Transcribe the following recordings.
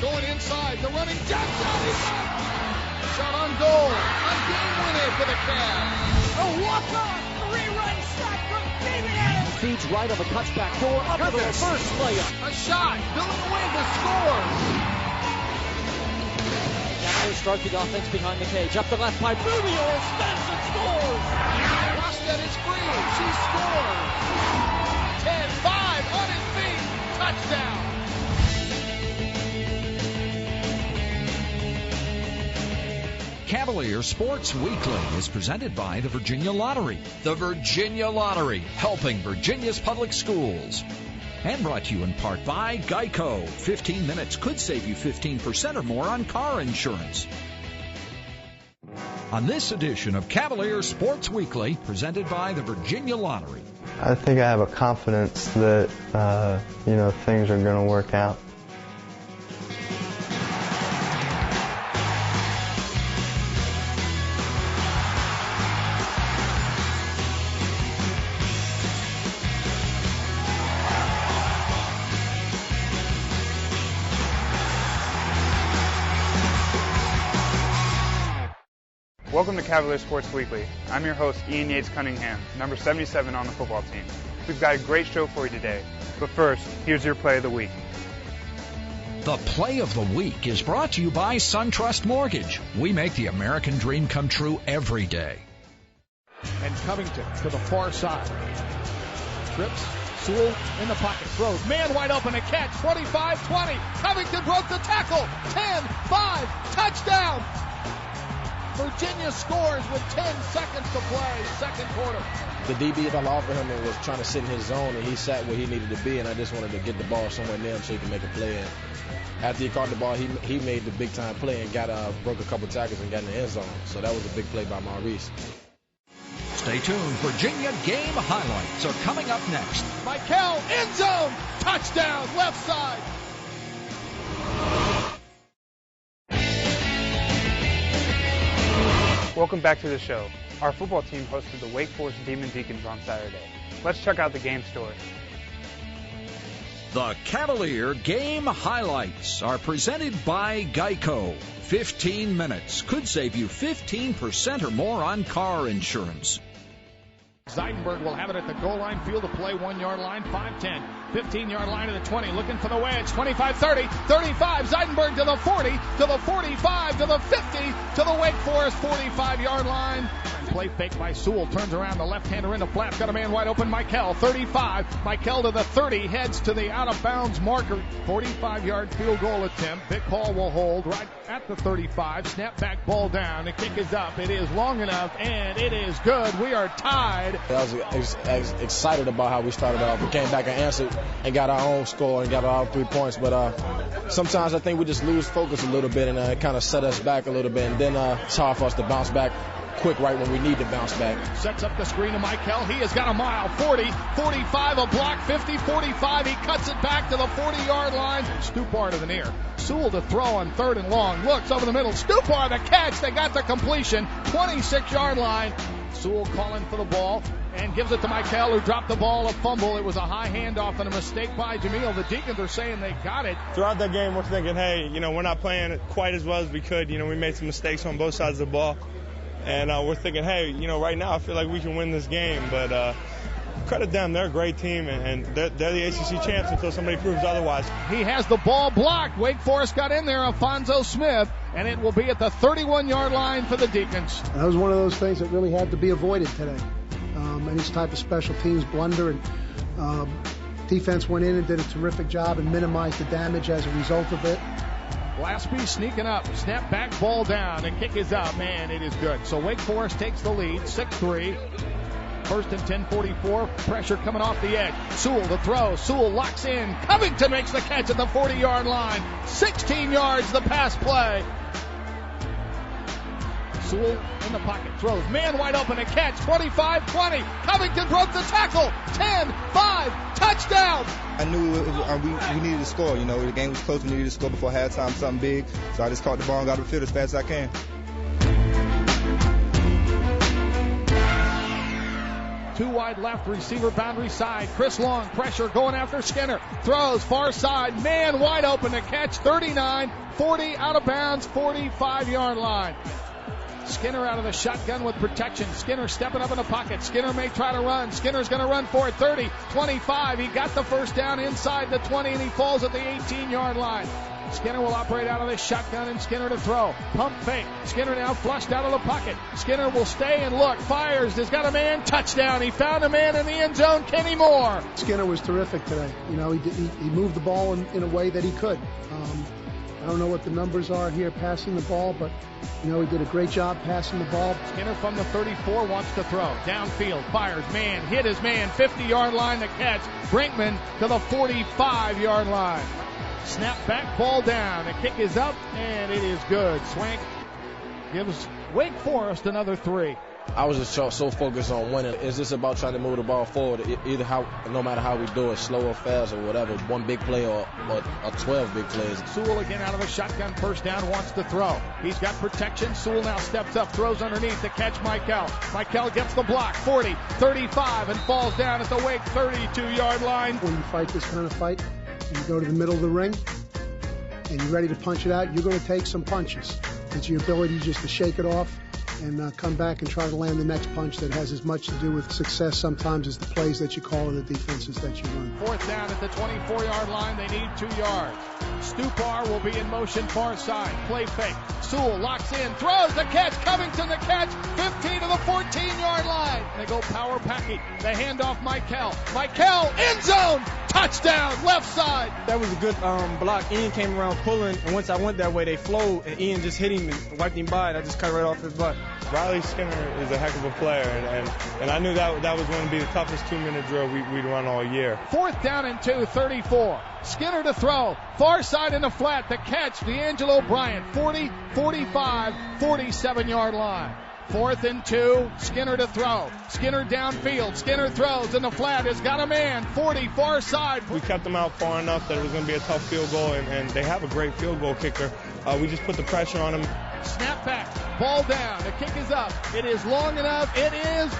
going inside. The running Jackson. Shot on goal. A game winner for the Cavs. A walk-on 3-run shot from David Adams. Feeds right on the touchback door. Up to the first layup. A shot. Billing away to score. Cavaliers start the offense behind the cage. Up the left by Rubio. Spins and scores. Rosted is free. She scores. 10-5 on his feet. Touchdown. Cavalier Sports Weekly is presented by the Virginia Lottery. The Virginia Lottery, helping Virginia's public schools. And brought to you in part by Geico. 15 minutes could save you 15% or more on car insurance. On this edition of Cavalier Sports Weekly, presented by the Virginia Lottery. I think I have a confidence that, things are going to work out. Welcome to Cavalier Sports Weekly. I'm your host, Ian Yates Cunningham, number 77 on the football team. We've got a great show for you today. But first, here's your play of the week. The Play of the Week is brought to you by SunTrust Mortgage. We make the American dream come true every day. And Covington to the far side. Trips. Sewell in the pocket. Throws. Man wide open to catch. 25-20. Covington broke the tackle. 10-5. Touchdown. Virginia scores with 10 seconds to play, second quarter. The DB fell off of him and was trying to sit in his zone, and he sat where he needed to be, and I just wanted to get the ball somewhere near him so he could make a play. And after he caught the ball, he made the big-time play and broke a couple tackles and got in the end zone. So that was a big play by Maurice. Stay tuned. Virginia game highlights are coming up next. Michael, end zone, touchdown, left side. Welcome back to the show. Our football team hosted the Wake Forest Demon Deacons on Saturday. Let's check out the game story. The Cavalier game highlights are presented by Geico. 15 minutes could save you 15% or more on car insurance. Zeidenberg will have it at the goal line, field of play, 1 yard line, 5-10, 15-yard line to the 20, looking for the wedge, 25-30, 35, Zeidenberg to the 40, to the 45, to the 50, to the Wake Forest 45-yard line. Play fake by Sewell, turns around, the left-hander into flat, got a man wide open, Michael, 35, Michael to the 30, heads to the out-of-bounds marker, 45-yard field goal attempt. Vic Hall will hold right at the 35, snap back, ball down, the kick is up, it is long enough, and it is good. We are tied. I was excited about how we started off. We came back and answered and got our own score and got our 3 points. But sometimes I think we just lose focus a little bit and it kind of set us back a little bit. And then it's hard for us to bounce back quick right when we need to bounce back. Sets up the screen to Michael. He has got a mile. 40, 45, a block, 50, 45. He cuts it back to the 40-yard line. Stupar to the near. Sewell to throw on 3rd and long. Looks over the middle. Stupar the catch. They got the completion. 26-yard line. Sewell calling for the ball and gives it to Michael, who dropped the ball, a fumble. It was a high handoff and a mistake by Jamil. The Deacons are saying they got it. Throughout that game, we're thinking, hey, we're not playing quite as well as we could. We made some mistakes on both sides of the ball. And we're thinking, hey, right now I feel like we can win this game. But credit them. They're a great team, and they're the ACC champs until somebody proves otherwise. He has the ball blocked. Wake Forest got in there, Alfonso Smith, and it will be at the 31-yard line for the Deacons. That was one of those things that really had to be avoided today. Any type of special teams blunder, and defense went in and did a terrific job and minimized the damage as a result of it. Glasby sneaking up, snap back, ball down, and kick is up, man, it is good. So Wake Forest takes the lead, 6-3. First and 10, 44, pressure coming off the edge. Sewell to throw, Sewell locks in, Covington makes the catch at the 40-yard line, 16 yards the pass play. Sewell in the pocket, throws, man wide open to catch, 25-20, Covington broke the tackle, 10-5, touchdown! I knew we needed to score, the game was close, we needed to score before halftime, something big, so I just caught the ball and got to the field as fast as I can. Two wide left, receiver boundary side. Chris Long, pressure going after Skinner. Throws far side, man wide open to catch. 39, 40 out of bounds, 45-yard line. Skinner out of the shotgun with protection. Skinner stepping up in the pocket. Skinner may try to run. Skinner's going to run for it. 30, 25. He got the first down inside the 20, and he falls at the 18-yard line. Skinner will operate out of the shotgun, and Skinner to throw. Pump fake. Skinner now flushed out of the pocket. Skinner will stay and look. Fires. Has got a man. Touchdown. He found a man in the end zone. Kenny Moore. Skinner was terrific today. You know, he moved the ball in a way that he could. I don't know what the numbers are here passing the ball, but, you know, he did a great job passing the ball. Skinner from the 34 wants to throw. Downfield, fires, man, hit his man, 50-yard line to catch. Brinkman to the 45-yard line. Snap back, ball down. The kick is up, and it is good. Swank gives Wake Forest another 3. I was just so focused on winning. It's just about trying to move the ball forward, no matter how we do it, slow or fast or whatever, one big play or 12 big plays. Sewell again out of a shotgun, first down, wants to throw. He's got protection. Sewell now steps up, throws underneath to catch Michael. Michael gets the block, 40, 35, and falls down at the Wake 32-yard line. When you fight this kind of fight, you go to the middle of the ring, and you're ready to punch it out, you're going to take some punches. It's your ability just to shake it off and come back and try to land the next punch that has as much to do with success sometimes as the plays that you call or the defenses that you run. Fourth down at the 24-yard line. They need 2 yards. Stupar will be in motion far side. Play fake. Sewell locks in, throws the catch. Covington the catch. 15 to the 14-yard line. They go power packing. They hand off Michael. Michael, end zone. Touchdown, left side. That was a good block. Ian came around pulling, and once I went that way, they flowed, and Ian just hit him and wiped him by, and I just cut right off his butt. Riley Skinner is a heck of a player, and I knew that was going to be the toughest 2-minute drill we'd run all year. Fourth down and 2, 34. Skinner to throw. Far side in the flat. The catch, D'Angelo Bryant. 40, 45, 47-yard line. 4th and 2, Skinner to throw. Skinner downfield. Skinner throws in the flat. Has got a man. 40, far side. We kept them out far enough that it was going to be a tough field goal, and they have a great field goal kicker. We just put the pressure on him. Snap back. Ball down. The kick is up. It is long enough. It is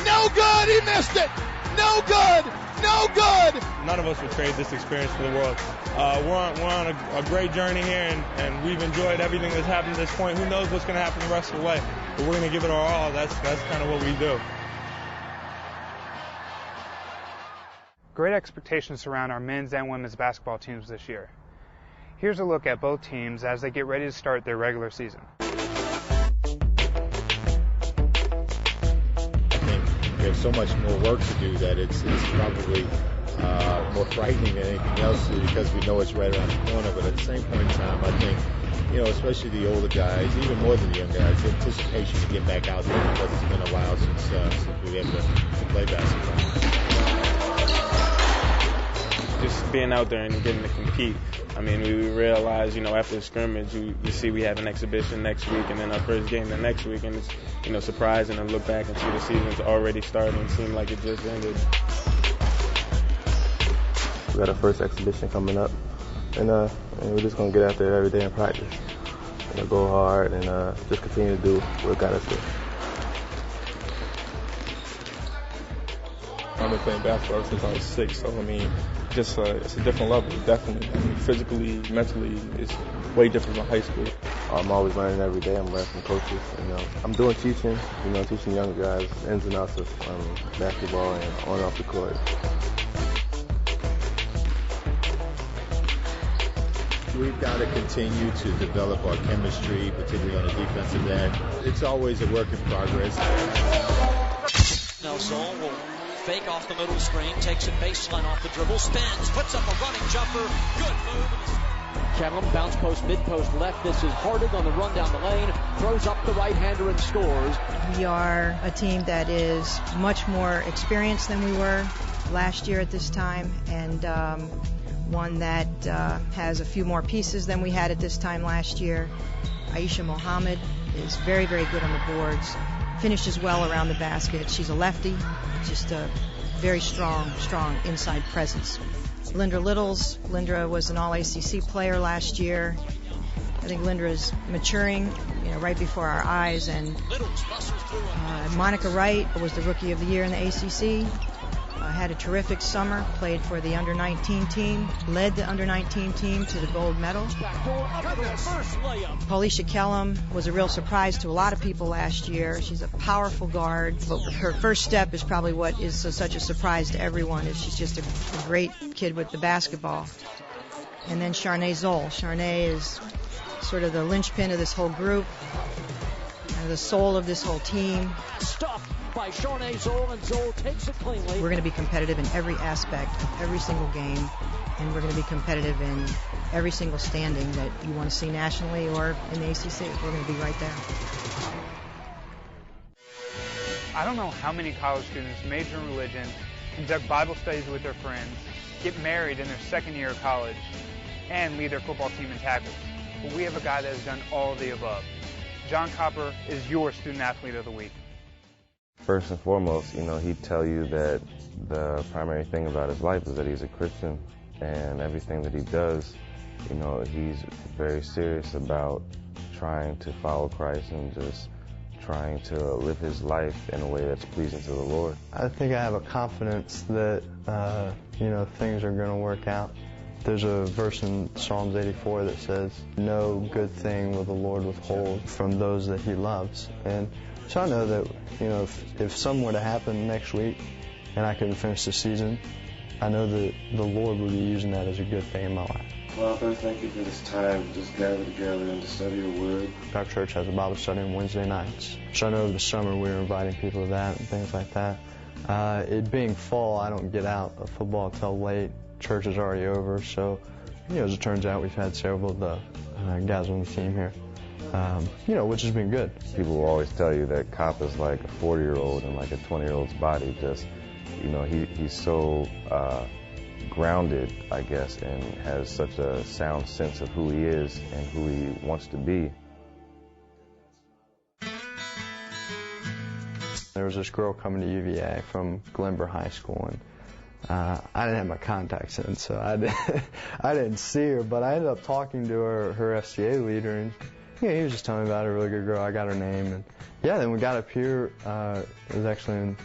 no good. He missed it. No good. No good. None of us would trade this experience for the world. We're on a great journey here, and we've enjoyed everything that's happened to this point. Who knows what's going to happen the rest of the way? But we're going to give it our all. That's kind of what we do. Great expectations surround our men's and women's basketball teams this year. Here's a look at both teams as they get ready to start their regular season. I think we have so much more work to do that it's probably more frightening than anything else because we know it's right around the corner. But at the same point in time, I think, especially the older guys, even more than the young guys, the anticipation to get back out there because it's been a while since we had to play basketball. Just being out there and getting to compete. I mean, we realize, after the scrimmage, you see we have an exhibition next week and then our first game the next week, and it's, surprising to look back and see the season's already started and seem like it just ended. We got our first exhibition coming up, and we're just going to get out there every day and practice. Go hard and just continue to do what got us here. I've been playing basketball since I was 6, so it's a different level, definitely. Physically, mentally, it's way different than high school. I'm always learning every day. I'm learning from coaches. I'm doing teaching, teaching young guys ins and outs of basketball and on and off the court. We've got to continue to develop our chemistry, particularly on the defensive end. It's always a work in progress. Now Zoll will fake off the middle screen, takes it baseline off the dribble, spins, puts up a running jumper, good move. Kellam, bounce post, mid-post left. This is Hardig on the run down the lane, throws up the right-hander and scores. We are a team that is much more experienced than we were last year at this time, and one that has a few more pieces than we had at this time last year. Aisha Mohammed is very, very good on the boards, finishes well around the basket. She's a lefty, just a very strong inside presence. Lindra Littles. Lindra was an All-ACC player last year. I think Lindra's maturing, right before our eyes. And Monica Wright was the Rookie of the Year in the ACC. Had a terrific summer, played for the under-19 team, led the under-19 team to the gold medal. Alicia Kellam was a real surprise to a lot of people last year. She's a powerful guard, but her first step is probably what is such a surprise to everyone, is she's just a great kid with the basketball. And then Charnay Zoll. Charnay is sort of the linchpin of this whole group, the soul of this whole team. Stopped by Charnay Zoll, and Zoll takes it cleanly. We're going to be competitive in every aspect of every single game, and we're going to be competitive in every single standing that you want to see nationally or in the ACC. We're going to be right there. I don't know how many college students major in religion, conduct Bible studies with their friends, get married in their second year of college, and lead their football team in tackles. But we have a guy that has done all of the above. John Copper is your Student Athlete of the Week. First and foremost, he'd tell you that the primary thing about his life is that he's a Christian, and everything that he does, he's very serious about trying to follow Christ and just trying to live his life in a way that's pleasing to the Lord. I think I have a confidence that, things are going to work out. There's a verse in Psalms 84 that says, "No good thing will the Lord withhold from those that he loves." And so I know that, if something were to happen next week and I couldn't finish the season, I know that the Lord would be using that as a good thing in my life. Father, thank you for this time to just gather together and to study your word. Our church has a Bible study on Wednesday nights. So I know over the summer we were inviting people to that and things like that. It being fall, I don't get out of football till late. Church is already over, so, as it turns out, we've had several of the guys on the team here. Which has been good. People will always tell you that Cop is like a 40-year-old in like a 20-year-old's body. Just, he's so grounded, I guess, and has such a sound sense of who he is and who he wants to be. There was this girl coming to UVA from Glenborough High School, and I didn't have my contacts in, so I didn't see her, but I ended up talking to her FCA leader, and he was just telling me about her, a really good girl. I got her name, and then we got up here. It was actually in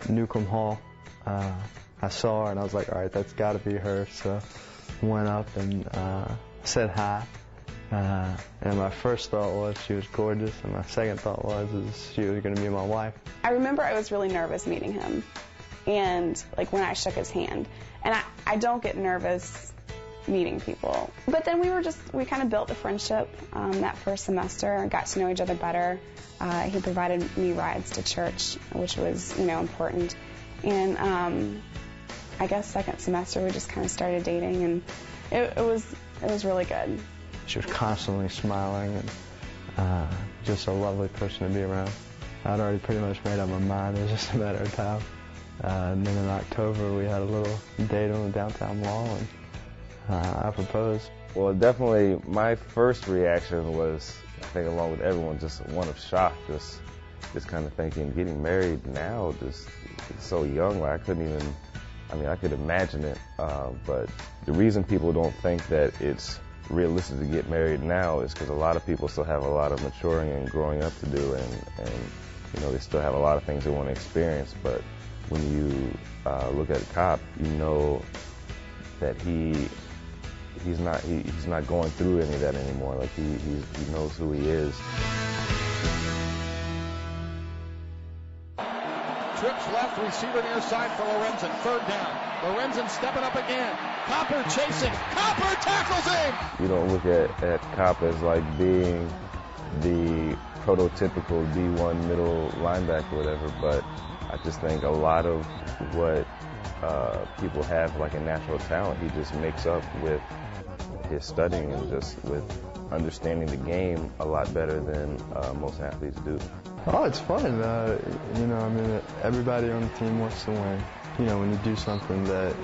Newcomb Hall. I saw her, and I was like, all right, that's got to be her. So I went up and said hi. And my first thought was she was gorgeous, and my second thought was she was going to be my wife. I remember I was really nervous meeting him, and when I shook his hand. And I don't get nervous meeting people. But then we kind of built a friendship that first semester and got to know each other better. He provided me rides to church, which was, important. And I guess second semester we just kind of started dating, and it was really good. She was constantly smiling and just a lovely person to be around. I'd already pretty much made up my mind. It was just a matter of time. And then in October we had a little date on the downtown mall, and I proposed. Well, definitely my first reaction was, I think along with everyone, just one of shock. Just kind of thinking, getting married now, just so young, I couldn't even, I could imagine it. But the reason people don't think that it's realistic to get married now is because a lot of people still have a lot of maturing and growing up to do, and they still have a lot of things they want to experience. But when you look at Cop, you know that he's not going through any of that anymore. Like he knows who he is. Trips left, receiver near side for Lorenzen. Third down. Lorenzen stepping up again. Copper chasing. Copper tackles him. You don't look at Cop as like being the prototypical D1 middle linebacker or whatever, but I just think a lot of what people have like a natural talent, he just makes up with his studying and just with understanding the game a lot better than most athletes do. Oh, it's fun. Everybody on the team wants to win. When you do something that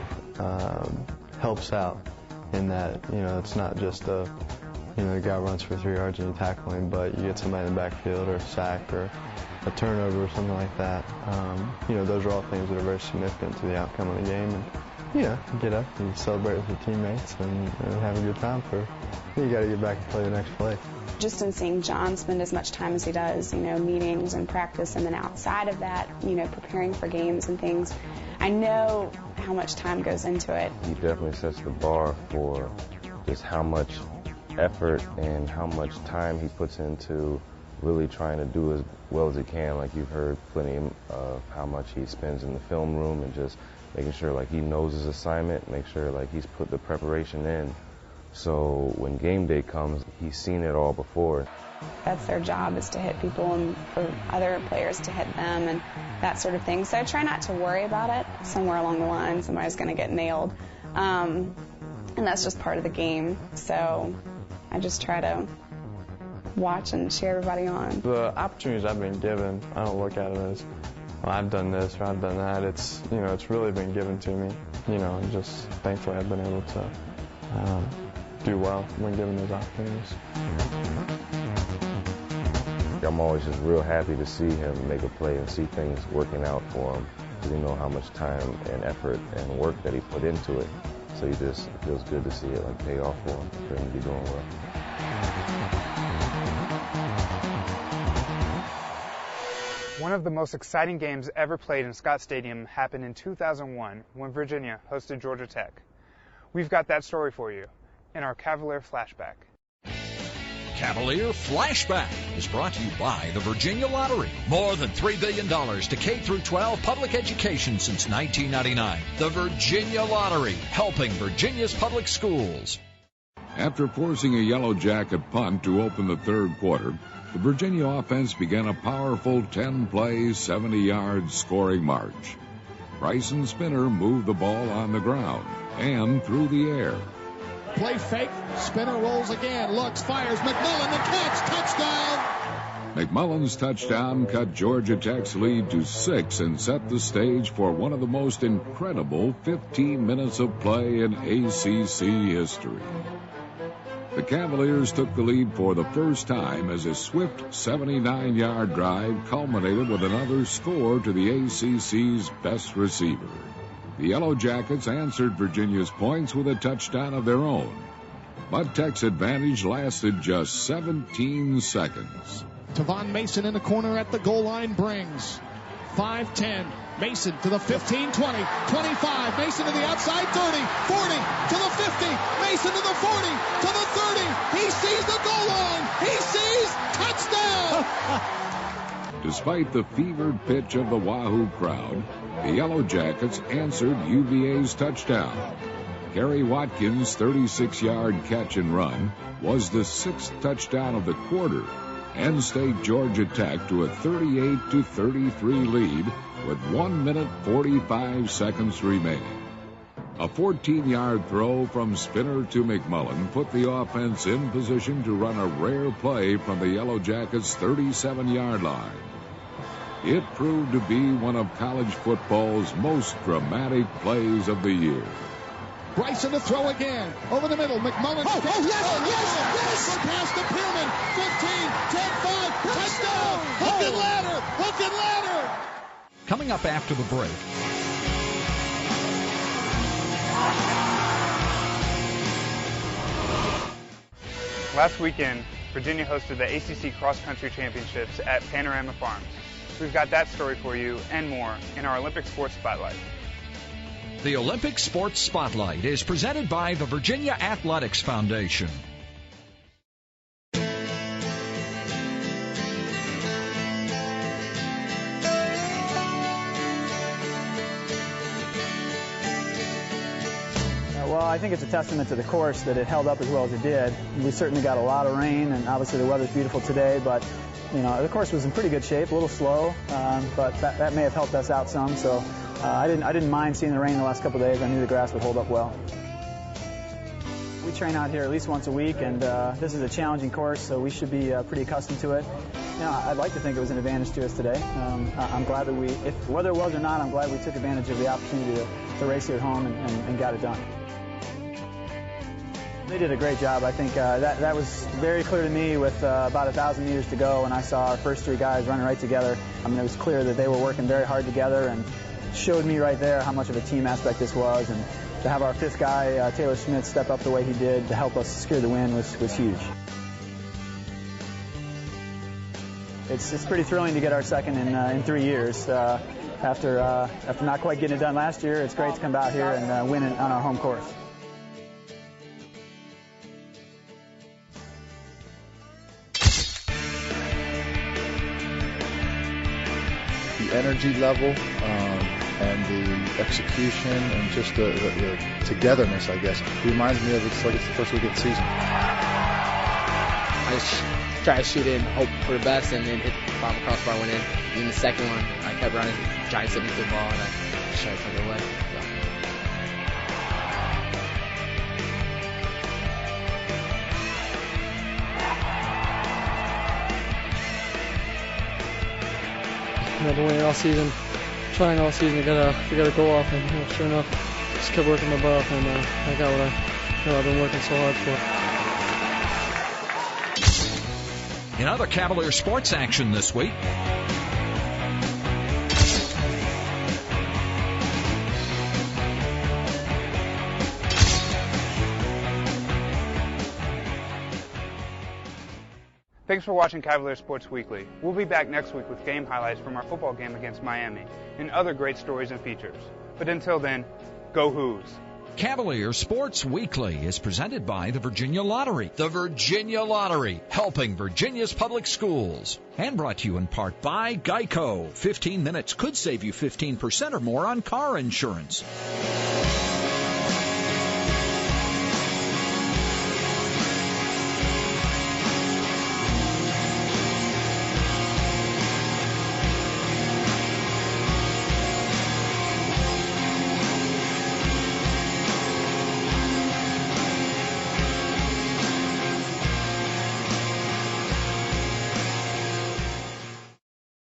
helps out in that, it's not just the guy runs for 3 yards and you tackle him, but you get somebody in the backfield or a sack or a turnover or something like that. Those are all things that are very significant to the outcome of the game. And get up and celebrate with your teammates and have a good time. You got to get back and play the next play. Just in seeing John spend as much time as he does, meetings and practice, and then outside of that, preparing for games and things, I know how much time goes into it. He definitely sets the bar for just how much effort and how much time he puts into really trying to do as well as he can. Like you've heard plenty of how much he spends in the film room and just making sure like he knows his assignment, make sure like he's put the preparation in. So when game day comes, he's seen it all before. That's their job, is to hit people and for other players to hit them and that sort of thing. So I try not to worry about it. Somewhere along the line, somebody's going to get nailed. And that's just part of the game. So I just try to watch and cheer everybody on. The opportunities I've been given, I don't look at it as, well, I've done this or I've done that. It's, it's really been given to me. And just thankfully I've been able to do well when given those opportunities. I'm always just real happy to see him make a play and see things working out for him. Because you know how much time and effort and work that he put into it. So it feels good to see it pay off for him to be doing well. One of the most exciting games ever played in Scott Stadium happened in 2001 when Virginia hosted Georgia Tech. We've got that story for you in our Cavalier Flashback. Cavalier Flashback is brought to you by the Virginia Lottery. More than $3 billion to K-12 public education since 1999. The Virginia Lottery, helping Virginia's public schools. After forcing a Yellow Jacket punt to open the third quarter, the Virginia offense began a powerful 10-play, 70-yard scoring march. Bryson Spinner moved the ball on the ground and through the air. Play fake. Spinner rolls again. Looks, fires. McMullen, the catch. Touchdown. McMullen's touchdown cut Georgia Tech's lead to 6 and set the stage for one of the most incredible 15 minutes of play in ACC history. The Cavaliers took the lead for the first time as a swift 79-yard drive culminated with another score to the ACC's best receiver. The Yellow Jackets answered Virginia's points with a touchdown of their own. But Tech's advantage lasted just 17 seconds. Tavon Mason in the corner at the goal line brings 5-10. Mason to the 15, 20, 25. Mason to the outside, 30, 40, to the 50. Mason to the 40, to the 30. He sees the goal line. He sees touchdown. Despite the fevered pitch of the Wahoo crowd, the Yellow Jackets answered UVA's touchdown. Kerry Watkins' 36-yard catch and run was the 6th touchdown of the quarter and stayed Georgia Tech to a 38-33 lead with 1 minute 45 seconds remaining. A 14-yard throw from Spinner to McMullen put the offense in position to run a rare play from the Yellow Jackets' 37-yard line. It proved to be one of college football's most dramatic plays of the year. Bryson to throw again. Over the middle. McMullen. Yes! Past the Pierman. 15, 10, 5. Touchdown. Hook and ladder. Coming up after the break. Last weekend, Virginia hosted the ACC Cross Country Championships at Panorama Farms. We've got that story for you and more in our Olympic Sports Spotlight. The Olympic Sports Spotlight is presented by the Virginia Athletics Foundation. Well, I think it's a testament to the course that it held up as well as it did. We certainly got a lot of rain, and obviously the weather's beautiful today, but the course was in pretty good shape, a little slow, but that may have helped us out some. So I didn't mind seeing the rain the last couple of days. I knew the grass would hold up well. We train out here at least once a week, and this is a challenging course, so we should be pretty accustomed to it. I'd like to think it was an advantage to us today. I'm glad that whether it was or not, I'm glad we took advantage of the opportunity to race here at home and got it done. They did a great job. I think that was very clear to me with about 1,000 meters to go, and I saw our first 3 guys running right together. I mean, it was clear that they were working very hard together and showed me right there how much of a team aspect this was. And to have our fifth guy, Taylor Smith, step up the way he did to help us secure the win was huge. It's pretty thrilling to get our second in 3 years. After not quite getting it done last year, it's great to come out here and win it on our home course. The energy level and the execution and just the togetherness, I guess, reminds me of it's like it's the first week of the season. I just try to shoot it and hope for the best, and then hit the bottom crossbar, went in. And then the second one, I kept running, Giants hit me through the ball, and I just tried to take it away. So. I've been waiting all season, trying all season to get a goal off, and sure enough, just kept working my butt off, and I got what I've been working so hard for. In other Cavalier sports action this week, Thanks for watching Cavalier Sports Weekly. We'll be back next week with game highlights from our football game against Miami and other great stories and features. But until then, go Hoos! Cavalier Sports Weekly is presented by the Virginia Lottery. The Virginia Lottery, helping Virginia's public schools. And brought to you in part by Geico. 15 minutes could save you 15% or more on car insurance.